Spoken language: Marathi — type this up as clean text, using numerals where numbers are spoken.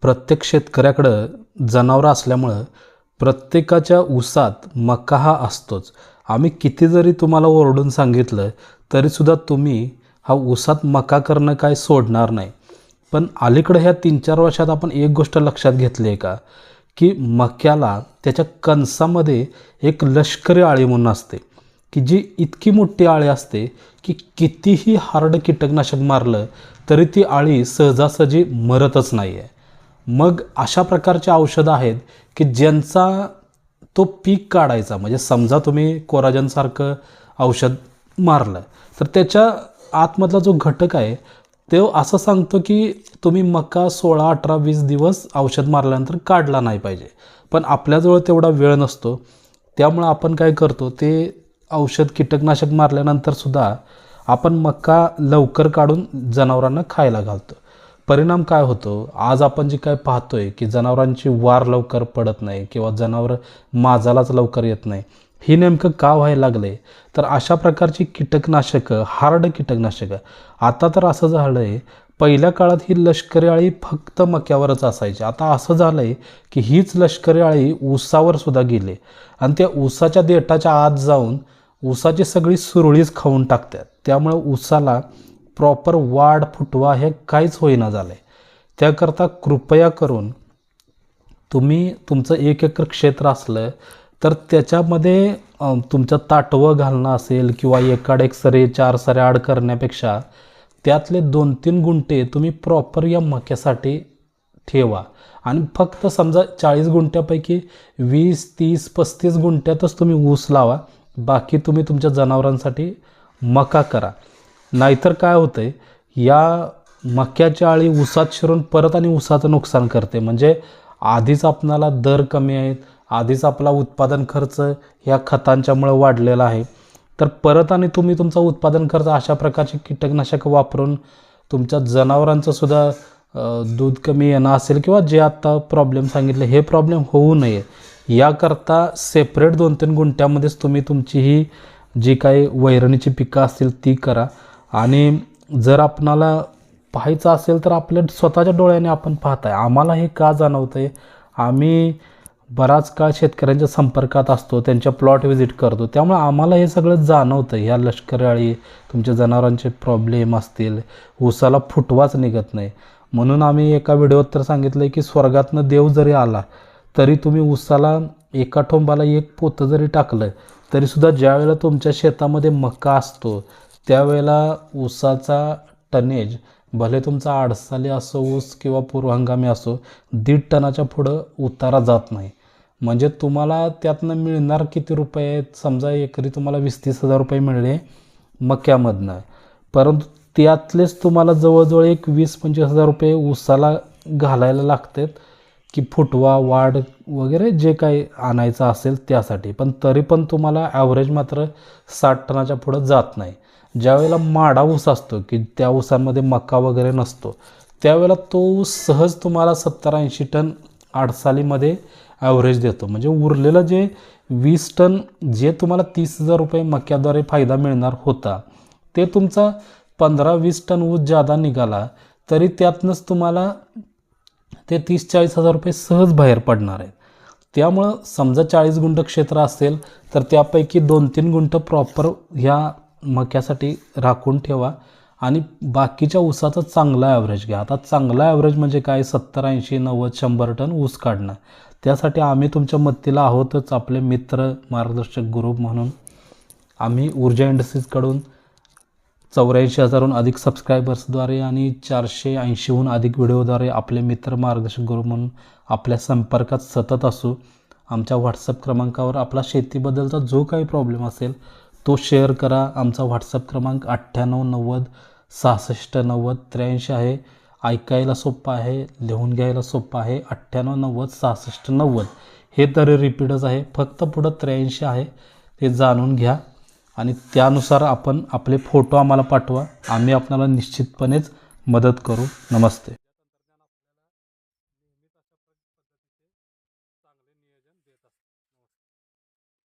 प्रत्येक शेतकऱ्याकडं जनावरं असल्यामुळं प्रत्येकाच्या ऊसात मका हा असतोच. आम्ही किती जरी तुम्हाला ओरडून सांगितलं तरीसुद्धा तुम्ही हा ऊसात मका करणं काय सोडणार नाही. पण अलीकडं ह्या 3-4 वर्षात आपण एक गोष्ट लक्षात घेतली आहे का, की मक्याला त्याच्या कणसामध्ये एक लष्करी आळी म्हणून असते, की जी इतकी मोठी आळी असते की कितीही हार्ड कीटकनाशक मारलं तरी ती आळी सहजासहजी मरतच नाही आहे. मग अशा प्रकारचे औषधं आहेत की ज्यांचा तो पीक काढायचा, म्हणजे समजा तुम्ही कोराजनसारखं औषध मारलं तर त्याच्या आतमधला जो घटक आहे तो असं सांगतो की तुम्ही मका 16, 18, 20 दिवस औषध मारल्यानंतर काढला नाही पाहिजे. पण आपल्याजवळ तेवढा वेळ नसतो, त्यामुळं आपण काय करतो, ते औषध कीटकनाशक मारल्यानंतरसुद्धा आपण मका लवकर काढून जनावरांना खायला घालतो. परिणाम काय होतो, आज आपण जे काय पाहतोय की जनावरांची वार लवकर पडत नाही किंवा जनावरं माजालाच लवकर येत नाही, ही नेमकं का व्हायला लागले, तर अशा प्रकारची कीटकनाशकं, हार्ड कीटकनाशकं. आता तर असं झालं आहे, पहिल्या काळात ही लष्करी आळी फक्त मक्यावरच असायची. आता असं झालं आहे की हीच लष्करी आळी ऊसावर सुद्धा गेली आणि त्या ऊसाच्या देठाच्या आत जाऊन ऊसाची सगळी सुरळीच खाऊन टाकतात. त्यामुळं ऊसाला प्रॉपर वाढ फुटवा हे काहीच होईना झालं आहे. त्याकरता कृपया करून तुम्ही तुमचं 1 एकर क्षेत्र असलं तर त्याच्यामध्ये तुमचं ताटवं घालणं असेल किंवा एकाड एक सरे 4 सऱ्या आड करण्यापेक्षा त्यातले 2-3 गुंठे तुम्ही प्रॉपर या मक्यासाठी ठेवा आणि फक्त समजा 40 गुंठ्यापैकी 20, 30, 35 गुंठ्यातच तुम्ही ऊस लावा. बाकी तुम्ही तुमच्या जनावरांसाठी मका करा. नाहीतर काय होतंय, या मक्याची आळी ऊसात शिरून परत आणि ऊसाचं नुकसान करते. म्हणजे आधीच आपणाला दर कमी आहेत, आधीच आपला उत्पादन खर्च ह्या खतांच्यामुळे वाढलेला आहे, तर परत आणि तुम्ही तुमचा उत्पादन खर्च अशा प्रकारची कीटकनाशकं वापरून तुमच्या जनावरांचं सुद्धा दूध कमी येणं असेल किंवा जे आत्ता प्रॉब्लेम सांगितले हे प्रॉब्लेम होऊ नये याकरता सेपरेट 2-3 गुंठ्यामध्येच तुम्ही तुमची ही जी काही वैरणीची पिकं असतील ती करा. आणि जर आपणाला पाहायचं असेल तर आपल्या स्वतःच्या डोळ्याने आपण पाहत आहे. आम्हाला हे का जाणवतं आहे, आम्ही बराच काळ शेतकऱ्यांच्या संपर्कात असतो, त्यांच्या प्लॉट व्हिजिट करतो, त्यामुळे आम्हाला हे सगळं जाणवतं. ह्या लष्करी आळी, तुमच्या जनावरांचे प्रॉब्लेम असतील, ऊसाला फुटवाच निघत नाही. म्हणून आम्ही एका व्हिडिओत तर सांगितलं की स्वर्गातनं देव जरी आला तरी तुम्ही ऊसाला एका ठोंबाला 1 पोतं जरी टाकलं तरीसुद्धा ज्यावेळेला तुमच्या शेतामध्ये मका असतो त्यावेळेला ऊसाचा टनेज भले तुमचा आडसाली असो ऊस किंवा पूर्वहंगामी असो 1.5 टनाच्या पुढं उतारा जात नाही. म्हणजे तुम्हाला त्यातनं मिळणार किती रुपये आहेत, समजा एकरी तुम्हाला 20-30 हजार रुपये मिळले मक्यामधनं, परंतु त्यातलेच तुम्हाला जवळजवळ एक 20-25 हजार रुपये ऊसाला घालायला लागतात की फुटवा वाढ वगैरे जे काही आणायचं असेल त्यासाठी. पण तरी पण तुम्हाला ॲव्हरेज मात्र 60 टनाच्या पुढं जात नाही. ज्यावेळेला माडा ऊस असतो की त्या ऊसांमध्ये मका वगैरे नसतो त्यावेळेला तो ऊस सहज तुम्हाला 70-80 टन आडसालीमध्ये ॲव्हरेज देतो. म्हणजे उरलेलं जे 20 टन जे तुम्हाला 30,000 रुपये मक्याद्वारे फायदा मिळणार होता ते तुमचा 15-20 टन ऊस जादा निघाला तरी त्यातनंच तुम्हाला ते 30-40 हजार रुपये सहज बाहेर पडणार आहेत. त्यामुळं समजा 40 गुंठ क्षेत्र असेल तर त्यापैकी 2-3 गुंठ प्रॉपर ह्या मक्यासाठी राखून ठेवा आणि बाकीच्या ऊसाचा चांगला ॲव्हरेज घ्या. आता चांगला ॲव्हरेज म्हणजे काय, 70, 80, 90, 100 टन ऊस काढणं. त्यासाठी आम्ही तुमच्या मदतीला आहोतच, आपले मित्र मार्गदर्शक ग्रुप म्हणून. आम्ही ऊर्जा इंडस्ट्रीजकडून 84,000हून अधिक सबस्क्रायबर्सद्वारे आणि 480हून अधिक व्हिडिओद्वारे आपले मित्र मार्गदर्शक ग्रुप म्हणून आपल्या संपर्कात सतत असू. आमच्या व्हॉट्सअप क्रमांकावर आपला शेतीबद्दलचा जो काही प्रॉब्लेम असेल तो शेअर करा. आमचा व्हॉट्सअप क्रमांक 9890 66 90 83 आहे. ऐकायला सोपं आहे, लिहून घ्यायला सोपं आहे. 9890 66 90 हे तरी रिपीटच आहे, फक्त पुढं 83 आहे, ते जाणून घ्या आणि त्यानुसार आपण आपले फोटो आम्हाला पाठवा. आम्ही आपल्याला निश्चितपणेच मदत करू. नमस्ते.